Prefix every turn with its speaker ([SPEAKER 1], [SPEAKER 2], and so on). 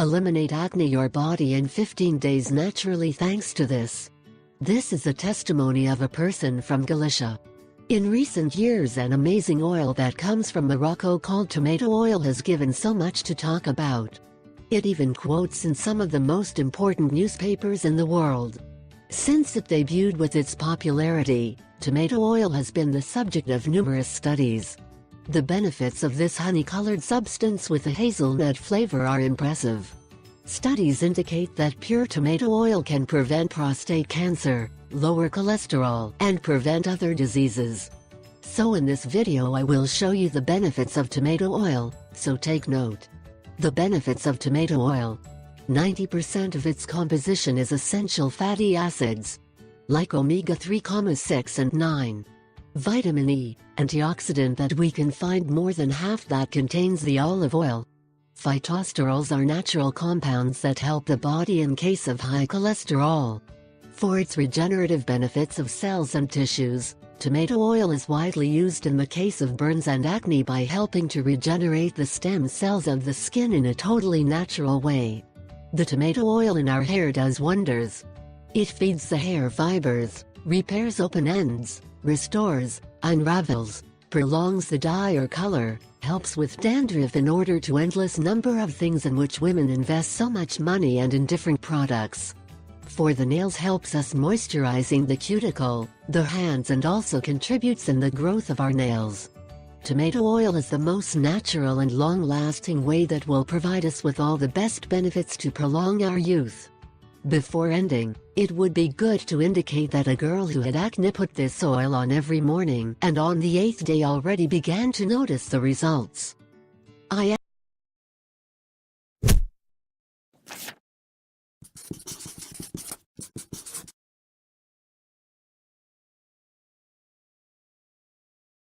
[SPEAKER 1] eliminate acne your body in 15 days naturally thanks to this. This is a testimony of a person from Galicia. In recent years, an amazing oil that comes from Morocco called tomato oil has given so much to talk about. It even quotes in some of the most important newspapers in the world. Since it debuted with its popularity, tomato oil has been the subject of numerous studies. The benefits of this honey-colored substance with a hazelnut flavor are impressive. Studies indicate that pure tomato oil can prevent prostate cancer, lower cholesterol, and prevent other diseases. So in this video I will show you the benefits of tomato oil, so take note. The benefits of tomato oil. 90% of its composition is essential fatty acids, like omega-3, 6 and 9. Vitamin E, antioxidant that we can find more than half that contains the olive oil. Phytosterols are natural compounds that help the body in case of high cholesterol. For its regenerative benefits of cells and tissues, tomato oil is widely used in the case of burns and acne by helping to regenerate the stem cells of the skin in a totally natural way. The tomato oil in our hair does wonders. It feeds the hair fibers, repairs open ends, restores, unravels, prolongs the dye or color, helps with dandruff in order to endless number of things in which women invest so much money and in different products. For the nails helps us moisturizing the cuticle, the hands and also contributes in the growth of our nails. Tomato oil is the most natural and long-lasting way that will provide us with all the best benefits to prolong our youth. Before ending, it would be good to indicate that a girl who had acne put this oil on every morning and on the 8th day already began to notice the results. I